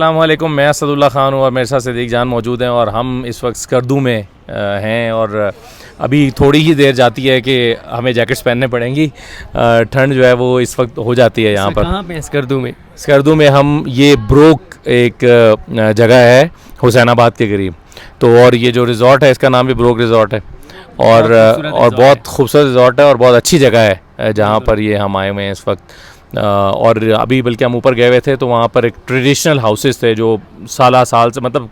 अस्सलामुअलैकुम, मैं असदुल्ला ख़ान हूँ और मेरे साथ सिद्दीक जान मौजूद हैं और हम इस वक्त स्कर्दू में हैं और अभी थोड़ी ही देर जाती है कि हमें जैकेट्स पहनने पड़ेंगी। ठंड जो है वो इस वक्त हो जाती है यहाँ पर। कहाँ पे स्कर्दू में? स्कर्दू में हम ये ब्रोक एक जगह है हुसैनाबाद के करीब, तो और ये जो रिज़ॉर्ट है इसका नाम भी ब्रोक रिज़ॉर्ट है और बहुत खूबसूरत रिज़ॉर्ट है और बहुत अच्छी जगह है जहाँ पर ये हम आए हुए हैं इस वक्त। और अभी बल्कि हम ऊपर गए हुए थे तो वहाँ पर एक ट्रेडिशनल हाउसेस थे जो साल से मतलब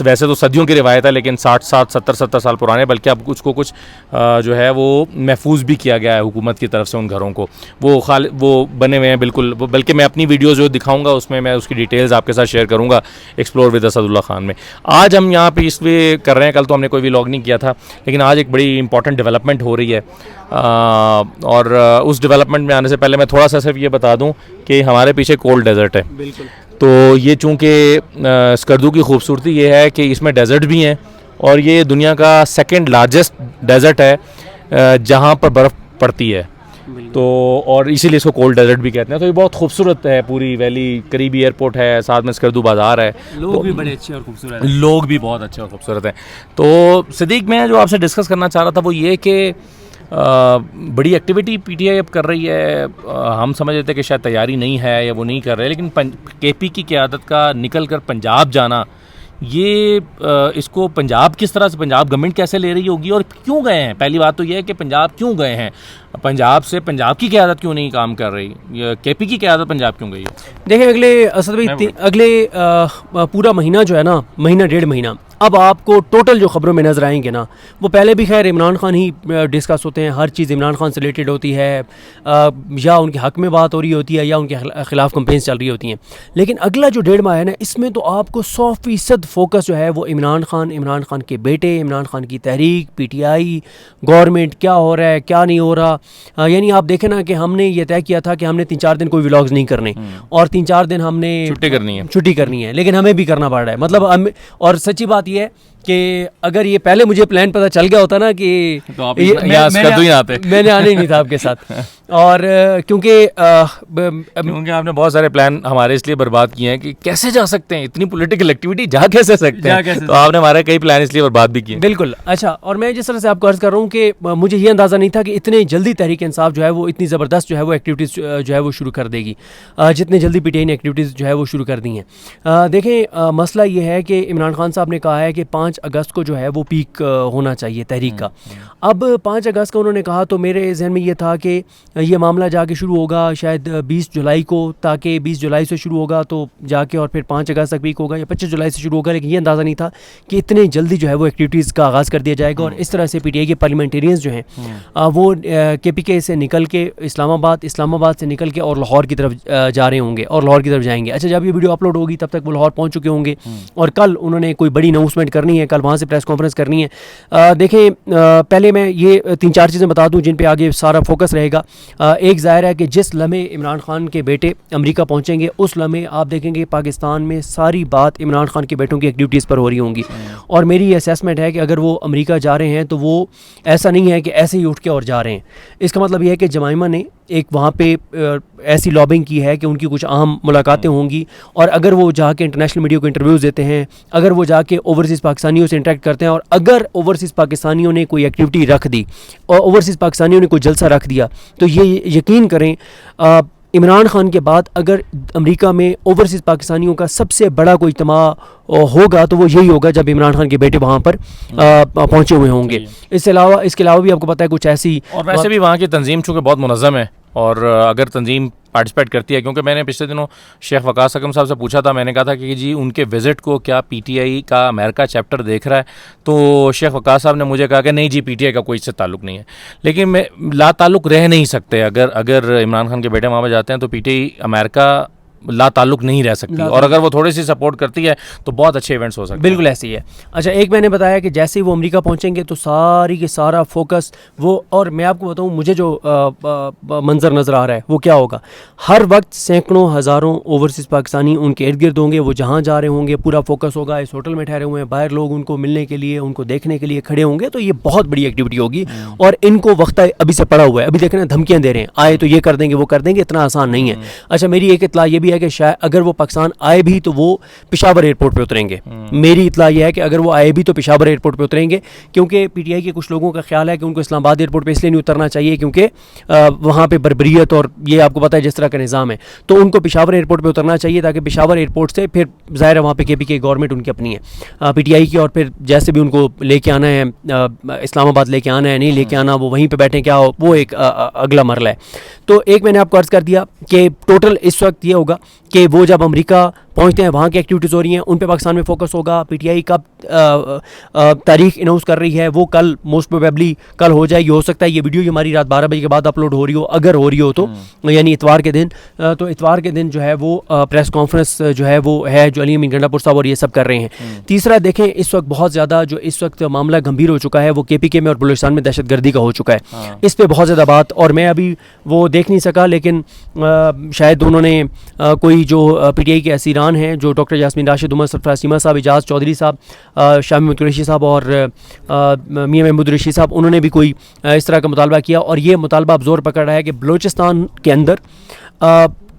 वैसे तो सदियों की रिवायत है लेकिन 70 साल पुराने, बल्कि अब उसको कुछ जो है वो महफूज भी किया गया है हुकूमत की तरफ से उन घरों को। वो बने हुए हैं बिल्कुल, बल्कि मैं अपनी वीडियो जो दिखाऊंगा उसमें मैं उसकी डिटेल्स आपके साथ शेयर करूँगा एक्सप्लोर विद असदुल्ला ख़ान में। आज हम यहाँ पे इसलिए कर रहे हैं, कल तो हमने कोई व्लॉग नहीं किया था, लेकिन आज एक बड़ी इंपॉर्टेंट डेवलपमेंट हो रही है और उस डेवलपमेंट में आने से पहले मैं थोड़ा सा सिर्फ ये बता दूं कि हमारे पीछे कोल्ड डेजर्ट है। बिल्कुल। तो ये चूँकि स्कर्दू की खूबसूरती ये है कि इसमें डेजर्ट भी हैं और ये दुनिया का सेकंड लार्जेस्ट डेजर्ट है जहाँ पर बर्फ़ पड़ती है, तो और इसीलिए इसको कोल्ड डेजर्ट भी कहते हैं। तो ये बहुत खूबसूरत है, पूरी वैली, करीबी एयरपोर्ट है, साथ में स्कर्दू बाज़ार है, लोग भी बड़े अच्छे और खूबसूरत हैं। लोग भी बहुत अच्छे और खूबसूरत हैं। तो सिद्दीक, मैं जो आपसे डिस्कस करना चाह रहा था वो ये कि बड़ी एक्टिविटी पीटीआई अब कर रही है। हम समझ रहे थे कि शायद तैयारी नहीं है या वो नहीं कर रहे, लेकिन केपी की क़यादत का निकल कर पंजाब जाना, ये इसको पंजाब किस तरह से, पंजाब गवर्नमेंट कैसे ले रही होगी और क्यों गए हैं? पहली बात तो ये है कि पंजाब क्यों गए हैं, पंजाब से पंजाब की क़यादत क्यों नहीं काम कर रही, केपी की क़यादत पंजाब क्यों गई है? देखिए, अगले असद भाई अगले पूरा महीना जो है ना, महीना डेढ़ महीना अब आपको टोटल जो ख़बरों में नज़र आएंगे ना, वो पहले भी खैर इमरान खान ही डिस्कस होते हैं, हर चीज़ इमरान खान से रिलेटेड होती है, या उनके हक़ में बात हो रही होती है या उनके ख़िलाफ़ कंपेन्स चल रही होती हैं। लेकिन अगला जो डेढ़ माह है ना, इसमें तो आपको 100% फोकस जो है वो इमरान खान के बेटे, इमरान खान की तहरीक, पीटीआई, गवर्नमेंट, क्या हो रहा है क्या नहीं हो रहा। यानी आप देखें ना कि हमने ये तय किया था कि हमने 3-4 दिन कोई व्लॉग्स नहीं करने और 3-4 दिन हमने छुट्टी करनी है, लेकिन हमें भी करना पड़ रहा है। मतलब और सच्ची बात है कि अगर ये पहले मुझे प्लान पता चल गया होता ना कि तो आप मैंने आने ही नहीं था आपके साथ। और क्योंकि आपने बहुत सारे प्लान हमारे इसलिए बर्बाद किए हैं कि कैसे जा सकते हैं, इतनी पॉलिटिकल एक्टिविटी जा कैसे सकते हैं, तो आपने हमारे कई प्लान इसलिए बर्बाद भी किए। बिल्कुल। अच्छा, और मैं जिस तरह से आपको अर्ज़ कर रहा हूँ कि मुझे ये अंदाज़ा नहीं था कि इतने जल्दी तहरीक इंसाफ जो है वो इतनी ज़बरदस्त जो है वो एक्टिविटीज़ जो है वो शुरू कर देगी, जितने जल्दी पीटीआई ने एक्टिविटीज़ जो है वो शुरू कर दी हैं। देखें, मसला ये है कि इमरान खान साहब ने कहा है कि 5 अगस्त को जो है वो पीक होना चाहिए तहरीक का। अब 5 अगस्त का उन्होंने कहा तो मेरे जहन में ये था कि ये मामला जाके शुरू होगा शायद 20 जुलाई को, ताकि 20 जुलाई से शुरू होगा तो जाके और फिर 5 अगस्त तक पीक होगा या 25 जुलाई से शुरू होगा। लेकिन ये अंदाज़ा नहीं था कि इतने जल्दी जो है वो एक्टिविटीज़ का आगाज़ कर दिया जाएगा और इस तरह से पीटीआई के पार्लियामेंटेरियंस जो हैं वो केपीके से निकल के इस्लामाबाद से निकल के और लाहौर की तरफ जा रहे होंगे और लाहौर की तरफ जाएंगे। अच्छा, जब ये वीडियो अपलोड होगी तब तक वो लाहौर पहुँच चुके होंगे और कल उन्होंने कोई बड़ी अनाउंसमेंट करनी है, कल वहाँ से प्रेस कॉन्फ्रेंस करनी है। देखें, पहले मैं ये 3-4 चीज़ें बता दूं जिन पे आगे सारा फोकस रहेगा। एक ज़ाहिर है कि जिस लम्हे इमरान खान के बेटे अमेरिका पहुंचेंगे उस लम्हे आप देखेंगे पाकिस्तान में सारी बात इमरान खान के बेटों की एक्टिविटीज़ पर हो रही होंगी। और मेरी ये असेसमेंट है कि अगर वो अमेरिका जा रहे हैं तो वो ऐसा नहीं है कि ऐसे ही उठ के और जा रहे हैं। इसका मतलब ये है कि जमाइमा ने एक वहाँ पे ऐसी लॉबिंग की है कि उनकी कुछ अहम मुलाकातें होंगी और अगर वो जाके इंटरनेशनल मीडिया को इंटरव्यूज़ देते हैं, अगर वो जाके ओवरसीज़ पाकिस्तानियों से इंटरेक्ट करते हैं और अगर ओवरसीज़ पाकिस्तानियों ने कोई एक्टिविटी रख दी और ओवरसीज़ पाकिस्तानियों ने कोई जलसा रख दिया, तो ये यकीन करें इमरान खान के बाद अगर अमेरिका में ओवरसीज़ पाकिस्तानियों का सबसे बड़ा कोई इज्तिमा होगा तो वो यही होगा जब इमरान खान के बेटे वहाँ पर पहुँचे हुए होंगे। इसके अलावा भी आपको पता है कुछ ऐसी, और वैसे भी वहाँ की तंजीम चूँकि बहुत मुनज़्ज़म है और अगर तंजीम पार्टिसिपेट करती है, क्योंकि मैंने पिछले दिनों शेख वकास हकम साहब से पूछा था, मैंने कहा था कि जी उनके विज़िट को क्या पीटीआई का अमेरिका चैप्टर देख रहा है, तो शेख वकास साहब ने मुझे कहा कि नहीं जी, पीटीआई का कोई इससे ताल्लुक़ नहीं है। लेकिन मैं ला ताल्लुक़ रह नहीं सकते, अगर इमरान खान के बेटे वहाँ पर जाते हैं तो पीटीआई अमेरिका ला ताल्लुक़ नहीं रह सकती और अगर वो थोड़ी सी सपोर्ट करती है तो बहुत अच्छे इवेंट्स हो सकते हैं। बिल्कुल ऐसे ही है। अच्छा, एक मैंने बताया कि जैसे ही वो अमेरिका पहुंचेंगे तो सारी के सारा फोकस वो, और मैं आपको बताऊं मुझे जो मंजर नज़र आ रहा है वो क्या होगा, हर वक्त सैकड़ों हज़ारों ओवरसीज़ पाकिस्तानी उनके इर्द गिर्द होंगे, वो जहाँ जा रहे होंगे पूरा फोकस होगा, इस होटल में ठहरे हुए हैं, बाहर लोग उनको मिलने के लिए, उनको देखने के लिए खड़े होंगे, तो ये बहुत बड़ी एक्टिविटी होगी और इनको वक्त अभी से पड़ा हुआ है। अभी देखना धमकियाँ दे रहे हैं, आए तो ये कर देंगे वो कर देंगे, इतना आसान नहीं है। अच्छा, मेरी एक इत्तला ये भी है कि शायद अगर वो पाकिस्तान आए भी तो वो पेशावर एयरपोर्ट पे उतरेंगे। मेरी इत्तला यह है कि अगर वो आए भी तो पेशावर एयरपोर्ट पे उतरेंगे, क्योंकि पीटीआई के कुछ लोगों का ख्याल है कि उनको इस्लामाबाद एयरपोर्ट पे इसलिए नहीं उतरना चाहिए क्योंकि वहाँ पे बर्बरियत और ये आपको पता है जिस तरह का निज़ाम है, तो उनको पेशावर एयरपोर्ट पे उतरना चाहिए ताकि पेशावर एयरपोर्ट से फिर ज़ाहिर है वहाँ पे केपी की गवर्नमेंट उनकी अपनी है पीटीआई की, और फिर जैसे भी उनको लेके आना है इस्लामाबाद लेके आना है नहीं लेके आना, वो वहीं पे बैठे क्या वो एक अगला मरला है। तो एक मैंने आपको अर्ज़ कर दिया कि टोटल इस वक्त ये होगा कि वो जब अमेरिका पहुंचते हैं वहाँ की एक्टिविटीज़ हो रही हैं, उन पे पाकिस्तान में फोकस होगा। पीटीआई कब तारीख अनाउंस कर रही है वो कल मोस्ट प्रोबेबली कल हो जाएगी। हो सकता है ये वीडियो हमारी रात 12 बजे के बाद अपलोड हो रही हो, अगर हो रही हो तो यानी इतवार के दिन। तो इतवार के दिन जो है वो प्रेस कॉन्फ्रेंस जो है वो है जो अली अमीन गंडापुर साहब और ये सब कर रहे हैं। तीसरा देखें इस वक्त बहुत ज़्यादा जो इस वक्त मामला गंभीर हो चुका है वो KPK में और बलूचिस्तान में दहशतगर्दी का हो चुका है। इस पर बहुत ज़्यादा बात, और मैं अभी वो देख नहीं सका, लेकिन शायद उन्होंने कोई जो पीटीआई के असीरान हैं जो डॉक्टर यास्मीन राशिद, उमर सरफराज सीमा साहब, इजाज़ चौधरी साहब, शामी महमूद कुरैशी साहब और मियां महमूद रशीद साहब, उन्होंने भी कोई इस तरह का मुतालबा किया। और ये मुतालबा अब जोर पकड़ रहा है कि बलूचिस्तान के अंदर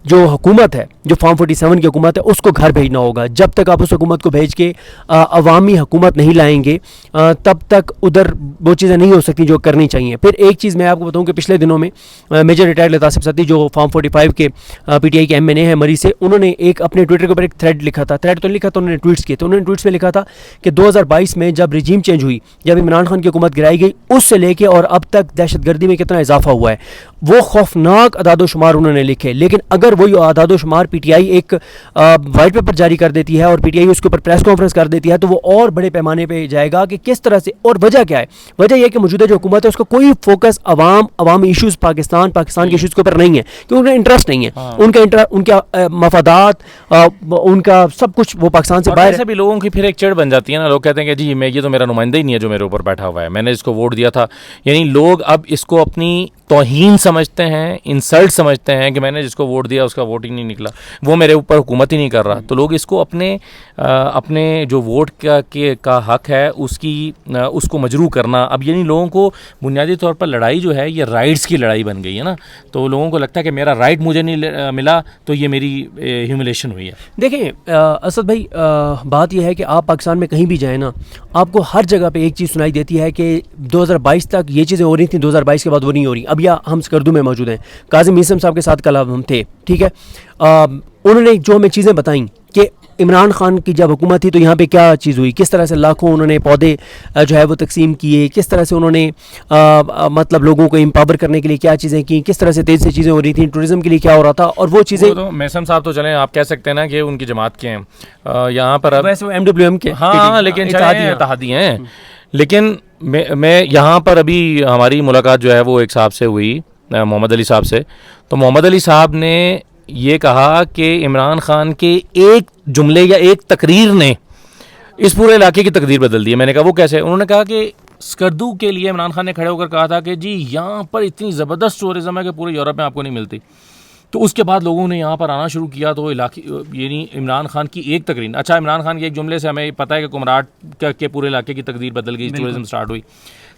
जो हुकूमत है, जो फॉर्म 47 की हुकूमत है, उसको घर भेजना होगा। जब तक आप उस हुकूमत को भेज के अवामी हुकूमत नहीं लाएंगे तब तक उधर वो चीज़ें नहीं हो सकती जो करनी चाहिए। फिर एक चीज़ मैं आपको बताऊं कि पिछले दिनों में मेजर रिटायर्ड लतासिफ सती जो फॉर्म 45 के पीटीआई के MNA हैं मरी से, उन्होंने एक अपने ट्विटर के ऊपर एक थ्रेड लिखा था। थ्रेड तो नहीं लिखा था, उन्होंने ट्वीट्स किए। तो उन्होंने ट्वीट्स में लिखा था कि 2022 में जब रिजीम चेंज हुई, जब इमरान खान की हुकूमत गिराई गई, उससे लेके और अब तक दहशतगर्दी में कितना इजाफा हुआ है, वो खौफनाक अदादोशुमार उन्होंने लिखे। लेकिन अगर वही अदादोशुमार पीटीआई एक वाइट पेपर जारी कर देती है और पीटीआई उसके ऊपर प्रेस कॉन्फ्रेंस कर देती है तो वो और बड़े पैमाने पे जाएगा कि किस तरह से। और वजह क्या है? वजह यह कि मौजूदा जो हुकूमत है उसका कोई फोकस अवामी इशूज़ पाकिस्तान के इशूज़ के ऊपर नहीं है, क्योंकि उनका इंटरेस्ट नहीं है। उनका मफादात, उनका सब कुछ वो पाकिस्तान से बाहर। ऐसे भी लोगों की फिर एक चिढ़ बन जाती है ना, लोग कहते हैं कि जी मैं ये तो मेरा नुमाइंदा ही नहीं है जो मेरे ऊपर बैठा हुआ है, मैंने इसको वोट दिया था। यानी लोग अब इसको अपनी तौहीन समझते हैं, इंसल्ट समझते हैं कि मैंने जिसको वोट दिया उसका वोट ही नहीं निकला, वो मेरे ऊपर हुकूमत ही नहीं कर रहा। तो लोग इसको अपने जो वोट का हक है उसको मजरू करना। अब यानी लोगों को बुनियादी तौर पर लड़ाई जो है ये राइट्स की लड़ाई बन गई है ना, तो लोगों को लगता है कि मेरा राइट मुझे नहीं मिला तो ये मेरी ह्यूमिलेशन हुई है। देखें असद भाई, बात यह है कि आप पाकिस्तान में कहीं भी जाएँ ना, आपको हर जगह पे एक चीज़ सुनाई देती है कि 2022 तक ये चीज़ें हो रही थी, 2022 के बाद वो नहीं हो रही। अब या हम स्कर्दू में मौजूद हैं, काज़िम मीसम साहब के साथ कल हम थे, ठीक है। उन्होंने जो हमें चीज़ें बताई कि इमरान खान की जब हुकूमत थी तो यहाँ पे क्या चीज़ हुई, किस तरह से लाखों उन्होंने पौधे जो है वो तकसीम किए, किस तरह से उन्होंने मतलब लोगों को एम्पावर करने के लिए क्या चीज़ें की, किस तरह से तेज़ से चीज़ें हो रही थी, टूरिज्म के लिए क्या हो रहा था। और वो चीज़ें तो मेसम साहब तो चलें, आप कह सकते हैं ना कि उनकी जमात के हैं यहाँ पर, अब वैसे वो MWM के, हाँ लेकिन इत्तेहादी हैं। लेकिन मैं यहाँ पर अभी हमारी मुलाकात जो है वो एक साहब से हुई, मोहम्मद अली साहब से। तो मोहम्मद अली साहब ने ये कहा कि इमरान खान के एक जुमले या एक तकरीर ने इस पूरे इलाके की तकदीर बदल दी है। मैंने कहा वो कैसे? उन्होंने कहा कि स्कर्दू के लिए इमरान खान ने खड़े होकर कहा था कि जी यहाँ पर इतनी ज़बरदस्त टूरिज़्म है कि पूरे यूरोप में आपको नहीं मिलती। तो उसके बाद लोगों ने यहाँ पर आना शुरू किया। तो इलाके यानी इमरान खान की एक तकरीर, अच्छा इमरान खान के एक जुमले से हमें पता है कि कुमराट के पूरे इलाके की तकदीर बदल गई, टूरिज़्म स्टार्ट हुई।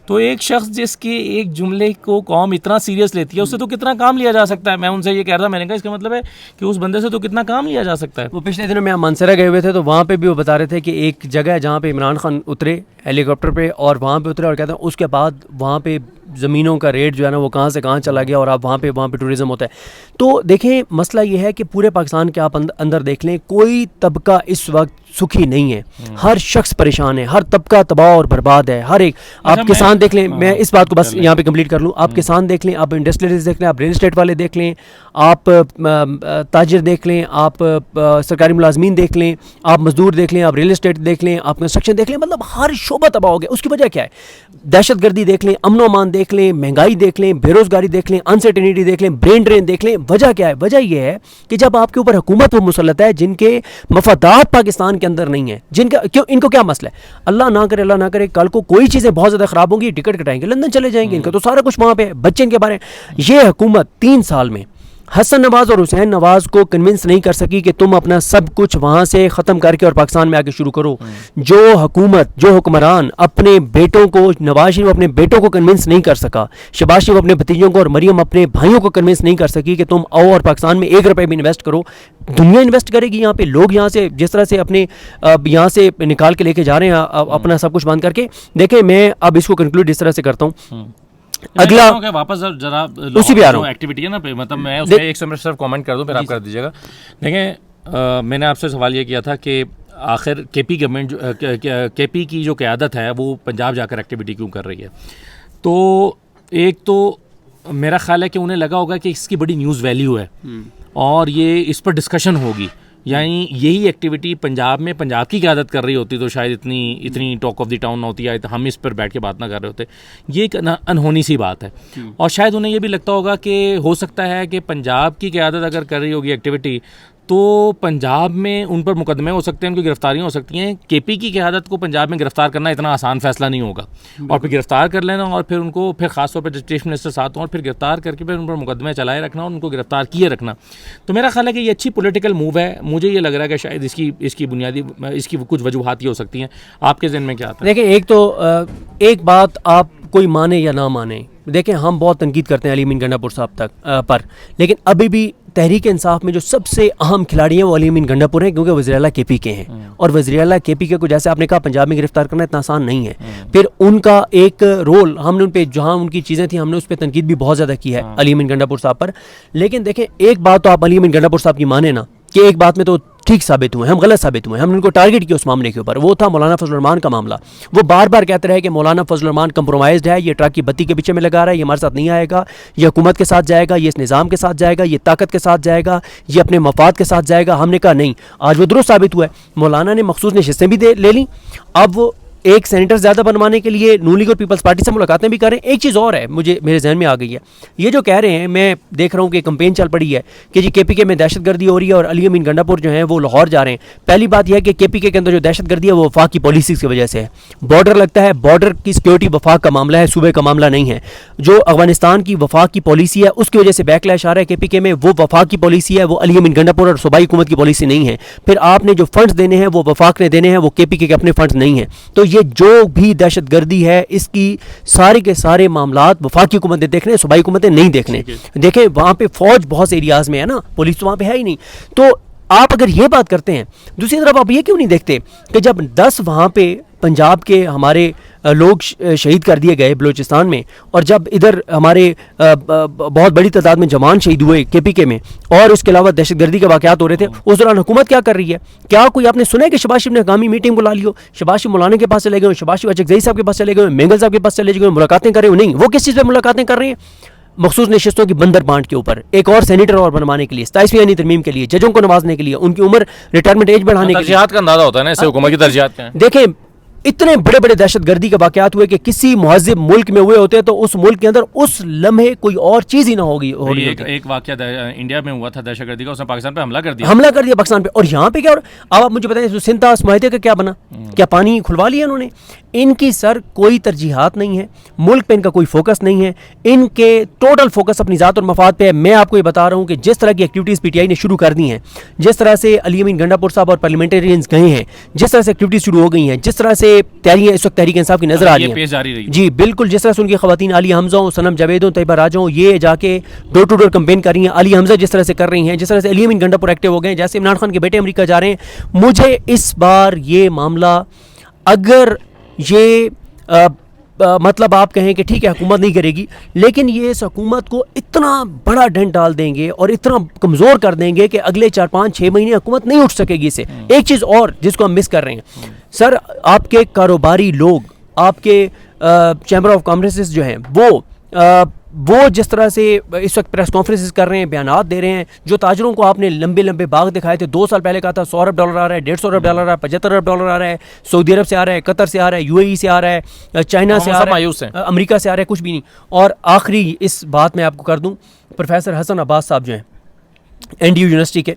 तो एक शख्स जिसके एक जुमले को कौम इतना सीरियस लेती है उससे तो कितना काम लिया जा सकता है। मैं उनसे ये कह रहा था, मैंने कहा इसका मतलब है कि उस बंदे से तो कितना काम लिया जा सकता है। वो पिछले दिनों में हम मानसरा गए हुए थे तो वहाँ पे भी वो बता रहे थे कि एक जगह है जहाँ पे इमरान खान उतरे हेलीकॉप्टर पे और वहाँ पे उतरे और कहते हैं उसके बाद वहाँ पे ज़मीनों का रेट जो है ना वो कहाँ से कहाँ चला गया और आप वहाँ पे टूरिज़्म होता है। तो देखें मसला ये है कि पूरे पाकिस्तान के आप अंदर देख लें, कोई तबका इस वक्त सुखी नहीं है, हर शख्स परेशान है, हर तबका तबाह और बर्बाद है। हर एक आप किसान देख लें, मैं इस बात को बस यहाँ पे कंप्लीट कर लूँ, आप किसान देख लें, आप इंडस्ट्रियलिस्ट देख लें, आप रियल एस्टेट वाले देख लें, आप ताजिर देख लें, आप सरकारी मुलाजमीन देख लें, आप मजदूर देख लें, आप रियल एस्टेट देख लें, आप कंस्ट्रक्शन देख लें, मतलब हर शोबा तबाह हो गया। उसकी वजह क्या है? दहशतगर्दी देख लें, अमन अमान देख लें, महंगाई देख लें, बेरोजगारी देख लें, अनसर्टेनिटी देख लें, ब्रेन ड्रेन देख लें। वजह क्या है? वजह यह है कि जब आपके ऊपर हुकूमत वो मुसल्लत है जिनके मफादात पाकिस्तान के अंदर नहीं है, जिनका क्यों इनको क्या मसला है? अल्लाह ना करे कल को कोई चीज़ें बहुत ज़्यादा ख़राब होंगी, टिकट कटाएंगे, लंदन चले जाएंगे, इनका तो सारा कुछ वहाँ पे बच्चे इनके बारे में। ये हुकूमत 3 साल में हसन नवाज और हुसैन नवाज को कन्विंस नहीं कर सकी कि तुम अपना सब कुछ वहाँ से ख़त्म करके और पाकिस्तान में आके शुरू करो। जो हुकूमत, जो हुक्मरान अपने बेटों को, नवाज शरीफ अपने बेटों को कन्विंस नहीं कर सका, शहबाज शरीफ अपने भतीजों को और मरियम अपने भाइयों को कन्विंस नहीं कर सकी कि तुम आओ और पाकिस्तान में 1 रुपये भी इन्वेस्ट करो, दुनिया इन्वेस्ट करेगी यहाँ पे। लोग यहाँ से जिस तरह से अपने यहाँ से निकाल के लेके जा रहे हैं अपना सब कुछ बंद करके। देखें, मैं अब इसको कंक्लूड इस तरह से करता हूँ। अगला वापस जरा उसी पे आ रहा हूँ, एक्टिविटी है ना, मतलब मैं उसमें एक सिर्फ कमेंट कर दूं, फिर आप कर दीजिएगा। देखें, मैंने आपसे सवाल ये किया था कि आखिर केपी गवर्नमेंट, केपी की जो क़यादत है वो पंजाब जाकर एक्टिविटी क्यों कर रही है। तो एक तो मेरा ख्याल है कि उन्हें लगा होगा कि इसकी बड़ी न्यूज़ वैल्यू है और ये इस पर डिस्कशन होगी, यानी यही एक्टिविटी पंजाब में पंजाब की क़यादत कर रही होती तो शायद इतनी टॉक ऑफ द टाउन ना होती, या तो हम इस पर बैठ के बात ना कर रहे होते। ये एक अनहोनी सी बात है। और शायद उन्हें ये भी लगता होगा कि हो सकता है कि पंजाब की क़यादत अगर कर रही होगी एक्टिविटी तो पंजाब में उन पर मुकदमे हो सकते हैं, उनकी गिरफ्तारियाँ हो सकती हैं। केपी की क़यादत को पंजाब में गिरफ्तार करना इतना आसान फैसला नहीं होगा, और फिर गिरफ्तार कर लेना और फिर उनको फिर ख़ासतौर पर चीफ मिनिस्टर साथ हों और फिर गिरफ्तार करके फिर उन पर मुकदमे चलाए रखना और उनको गिरफ्तार किए रखना। तो मेरा ख्याल है कि ये अच्छी पॉलिटिकल मूव है। मुझे ये लग रहा है कि शायद इसकी कुछ वजूहात ही हो सकती हैं। आपके ज़हन में क्या आता है? देखिए, एक बात आप कोई माने या ना माने, देखें हम बहुत तनकीद करते हैं अली अमीन गंडापुर साहब तक पर, लेकिन अभी भी तहरीक इंसाफ में जो सबसे अहम खिलाड़ी हैं वो अली अमीन गंडापुर हैं, क्योंकि वज़ीर आला केपी के हैं। और वज़ीर आला केपी के को जैसे आपने कहा पंजाब में गिरफ्तार करना इतना आसान नहीं है। फिर उनका एक रोल, हमने उन पे जहाँ उनकी चीज़ें थी हमने उस पर तनकीद भी बहुत ज़्यादा की है अली अमीन गंडापुर साहब पर। लेकिन देखें, एक बात तो आप अली अमीन गंडापुर साहब की माने ना कि एक बात में तो ठीक साबित हुए, हम गलत साबित हुए, हमने उनको टारगेट किया उस मामले के ऊपर। वो था मौलाना फजल रहमान का मामला। वो बार बार कहते रहे कि मौलाना फजल रहमान कंप्रोमाइज्ड है, ये ट्रक की बत्ती के पीछे में लगा रहा है, ये हमारे साथ नहीं आएगा, ये हुकूमत के साथ जाएगा, ये इस निज़ाम के साथ जाएगा, ये ताकत के साथ जाएगा, ये अपने मफाद के साथ जाएगा। हमने कहा नहीं, आज वो दुरुस्त साबित हुआ है। मौलाना ने मखसूस नशिस्तें भी ले ली। अब वो एक सेनेटर ज़्यादा बनवाने के लिए नून लीग और पीपल्स पार्टी से मुलाकातें भी करें। एक चीज़ और है, मेरे जहन में आ गई है, ये जो कह रहे हैं, मैं देख रहा हूँ कि कंपेन चल पड़ी है कि जी केपीके में दहशतगर्दी हो रही है और अली अमीन गंडापुर जो हैं वो लाहौर जा रहे हैं। पहली बात यह है कि केपीके के अंदर जो दहशतगर्दी है वो वफाक की पॉलिसीज़ की वजह से है। बॉर्डर लगता है, बॉर्डर की सिक्योरिटी वफाक का मामला है, सूबे का मामला नहीं है। जो अफगानिस्तान की वफाक की पॉलिसी है उसकी वजह से बैकलैश आ रहा है केपीके में, वो वफाक की पॉलिसी है, वो अली अमीन गंडापुर और सूबाई हुकूमत की पॉलिसी नहीं है। फिर आपने जो फंड्स देने हैं वो वफाक ने देने हैं, वो केपीके के अपने फंड्स नहीं हैं। तो ये जो भी दहशतगर्दी है इसकी सारे के सारे मामलात वफाकी हुकूमतें देखने, सूबाई हुकूमतें नहीं देखने। देखें, वहाँ पे फौज बहुत से एरियाज में है ना, पुलिस तो वहाँ पे है ही नहीं। तो आप अगर ये बात करते हैं, दूसरी तरफ आप ये क्यों नहीं देखते कि जब 10 वहाँ पे पंजाब के हमारे लोग शहीद कर दिए गए बलूचिस्तान में, और जब इधर हमारे बहुत बड़ी तादाद में जवान शहीद हुए केपीके में, और उसके अलावा दहशतगर्दी के वाक़यात हो रहे थे, उस दौरान हुकूमत क्या कर रही है? क्या कोई आपने सुना है कि शहबाज शरीफ ने हंगामी मीटिंग बुला लियो, शहबाज शरीफ मौलाना के पास चले गए, शहबाज शरीफ अचकज़ई साहब के पास चले गए, मेंगल साहब के पास चले गए, मुलाकातें कर रहे हो? नहीं, वो किस चीज़ पर मुलाकातें कर रहे हैं? मखसूस नशिस्तों की बंदर बांट के ऊपर, एक और सेनेटर और बनवाने के लिए, 27वीं तरमीम के लिए, जजों को नवाजने के लिए, उनकी उम्र रिटायरमेंट एज बढ़ाने के लिए। तरजीहात का अंदाजा होता है ना इससे, हुकूमत की तरजीहात क्या है? देखें, इतने बड़े बड़े दहशतगर्दी के वाक़यात हुए कि किसी मुहज़्ज़िब मुल्क में हुए होते तो उस मुल्क के अंदर उस लम्हे कोई और चीज़ ही ना होगी। एक वाक़या इंडिया में हुआ था दहशतगर्दी का, उसने पाकिस्तान पे हमला कर दिया पाकिस्तान पे। और यहाँ पे क्या, और अब आप मुझे बताएं सिंता माहिदे का क्या बना? क्या पानी खुलवा लिया इन्होंने? इनकी सर कोई तरजीहात नहीं है, मुल्क पे इनका कोई फोकस नहीं है, इनके टोटल फोकस अपनी ज़ात और मफाद पे है। मैं आपको ये बता रहा हूँ कि जिस तरह की एक्टिविटीज़ पीटीआई ने शुरू कर दी हैं, जिस तरह से अली अमीन गंडापुर साहब और पार्लियामेंटेरियंस गए हैं, जिस तरह से एक्टिविटीज़ शुरू हो गई हैं, जिस तरह से तैयारियां इस वक्त तहरीक इंसाफ की नजर आ रही हैं, जी बिल्कुल, जिस तरह से उनकी खवातीन आलिया हमजा हो, सनम जावेद हो, तैयबा राजा हो, ये जाके डोर टू डोर कैंपेन कर रही हैं। आलिया हमजा जिस तरह से कर रही हैं, जिस तरह से अली अमीन गंडापुर एक्टिव हो गए, जैसे इमरान खान के बेटे अमेरिका जा रहे हैं। मुझे इस बार ये मामला, अगर ये मतलब आप कहें कि ठीक है हुकूमत नहीं करेगी, लेकिन ये इस हुकूमत को इतना बड़ा डेंट डाल देंगे और इतना कमज़ोर कर देंगे कि अगले 4-5-6 महीने हुकूमत नहीं उठ सकेगी इससे। एक चीज़ और जिसको हम मिस कर रहे हैं सर, आपके कारोबारी लोग, आपके चैम्बर ऑफ कॉमर्स जो हैं वो जिस तरह से इस वक्त प्रेस कॉन्फ्रेंसेस कर रहे हैं, बयानात दे रहे हैं, जो ताजरों को आपने लंबे लंबे बाग दिखाए थे, 2 साल पहले कहा था 100 अरब डॉलर आ रहा है, 150 अरब डॉलर आ रहा है, 75 अरब डॉलर आ रहा है, सऊदी अरब से आ रहा है, कतर से आ रहा है, यूएई से आ रहा है, चाइना से आ रहा है, अमेरिका से आ रहा है, कुछ भी नहीं। और आखिरी इस बात में आपको कर दूं, प्रोफेसर हसन अब्बास साहब जो हैं एनडीयू यूनिवर्सिटी के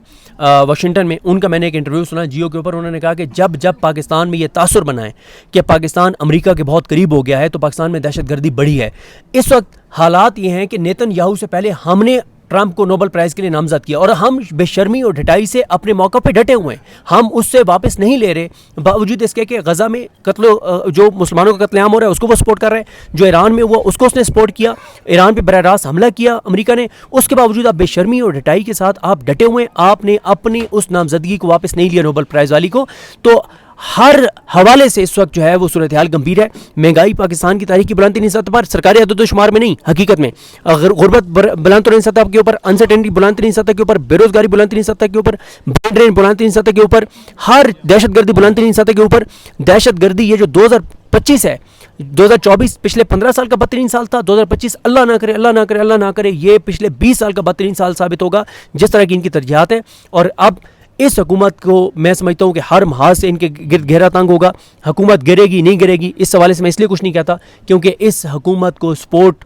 वाशिंगटन में, उनका मैंने एक इंटरव्यू सुना जियो के ऊपर। उन्होंने कहा कि जब पाकिस्तान में ये तासुर बना है कि पाकिस्तान अमेरिका के बहुत करीब हो गया है, तो पाकिस्तान में दहशतगर्दी बढ़ी है। इस वक्त हालात ये हैं कि नेतन्याहू से पहले हमने ट्रंप को नोबेल प्राइज़ के लिए नामजद किया और हम बेशर्मी और ढटाई से अपने मौक़ा पे डटे हुए हैं, हम उससे वापस नहीं ले रहे, बावजूद इसके कि गज़ा में जो मुसलमानों का कत्लेआम हो रहा है उसको वो सपोर्ट कर रहे हैं, जो ईरान में हुआ उसको उसने सपोर्ट किया, ईरान पे बराह रास्त हमला किया अमेरिका ने, उसके बावजूद आप बेशर्मी और ढटाई के साथ आप डटे हुए हैं, आपने अपनी उस नामजदगी को वापस नहीं लिया नोबेल प्राइज़ वाली को। तो हर हवाले से इस वक्त जो है वो सूरत हाल गंभीर है। महंगाई पाकिस्तान की तारीख की बुलंदतरीन सतह पर, सरकारी अदद शुमार में नहीं, हकीकत में गुर्बत बुलंदतरीन सतह के ऊपर, अनसर्टेनिटी बुलंदतरीन सतह के ऊपर, बेरोजगारी बुलंदतरीन सतह के ऊपर, ब्रेन ड्रेन बुलंदतरीन सतह के ऊपर, हर दहशतगर्दी बुलंदतरीन सतह के ऊपर। दहशतगर्दी ये जो 2025 है, 2024 पिछले 15 साल का बदतरीन साल था, 2025 अल्लाह ना करे अल्लाह ना करे अल्लाह ना करे ये पिछले 20 साल का बदतरीन साल साबित होगा, जिस तरह की इनकी तरजीहात है। और अब इस हुकूमत को मैं समझता हूँ कि हर महाज से इनके गिरद घेरा तंग होगा। हुकूमत गिरेगी नहीं गिरेगी इस सवाल से मैं इसलिए कुछ नहीं कहता क्योंकि इस हुकूमत को सपोर्ट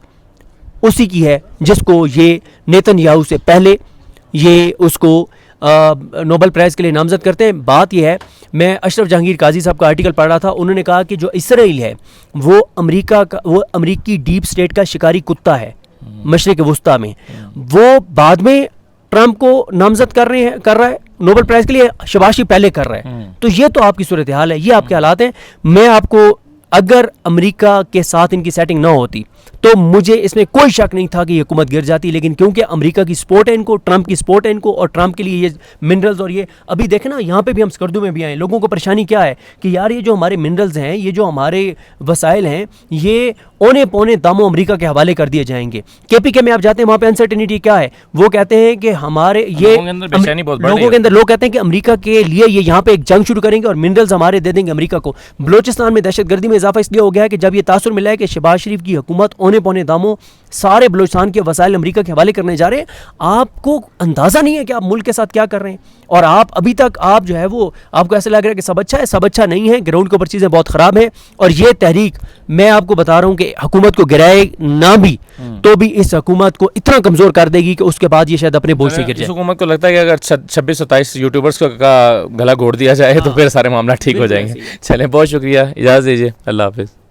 उसी की है जिसको ये नेतन्याहू से पहले ये उसको नोबेल प्राइज़ के लिए नामजद करते हैं। बात यह है, मैं अशरफ जहांगीर काजी साहब का आर्टिकल पढ़ रहा था, उन्होंने कहा कि जो इसराइल है वो अमेरिकी डीप स्टेट का शिकारी कुत्ता है मशरिक वस्ता में। वो बाद में ट्रंप को नामजद कर रहा है नोबेल प्राइज़ के लिए, शबाशी पहले कर रहा है। तो ये तो आपकी सूरत हाल है, ये आपके हालात हैं। मैं आपको, अगर अमेरिका के साथ इनकी सेटिंग ना होती तो मुझे इसमें कोई शक नहीं था कि ये हुकूमत गिर जाती, लेकिन क्योंकि अमेरिका की सपोर्ट है इनको, ट्रंप की सपोर्ट है इनको, और ट्रंप के लिए ये मिनरल्स और ये अभी देखें ना, यहाँ पे भी हम स्कर्दू में भी आए, लोगों को परेशानी क्या है कि यार ये जो हमारे मिनरल्स हैं, ये जो हमारे वसाइल हैं, ये औने पौने दामों अमेरिका के हवाले कर दिए जाएंगे। केपीके में आप जाते हैं, वहाँ पे अनसर्टेनिटी क्या है, वो कहते हैं कि हमारे ये लोगों के अंदर लोग कहते हैं कि अमेरिका के लिए ये यहाँ पे एक जंग शुरू करेंगे और मिनरल्स हमारे दे देंगे अमेरिका को। बलोचिस्तान में दहशतगर्दी में इजाफा इसलिए हो गया है कि जब ये तासुर मिला है कि शहबाज शरीफ की हुकूमत औने पौने दामों सारे बलोचिस्तान के वसाइल अमेरिका के हवाले करने जा रहे हैं। आपको अंदाजा नहीं है कि आप मुल्क के साथ क्या कर रहे हैं, और आप अभी तक आप जो है वो आपको ऐसा लग रहा है कि सब अच्छा है, सब अच्छा नहीं है, ग्राउंड के ऊपर चीज़ें बहुत ख़राब हैं। और ये तहरीक मैं आपको बता रहा हूँ कि हुकूमत को गिराए ना भी तो भी इस हुकूमत को इतना कमज़ोर कर देगी कि उसके बाद ये शायद अपने बोझ से गिर जाए। हुकूमत को लगता है कि अगर 26-27 यूट्यूबर्स का गला घोट दिया जाए तो फिर सारे मामला ठीक हो जाएंगे। चलें, बहुत शुक्रिया, इजाज़त दीजिए, अल्लाह हाफिज़।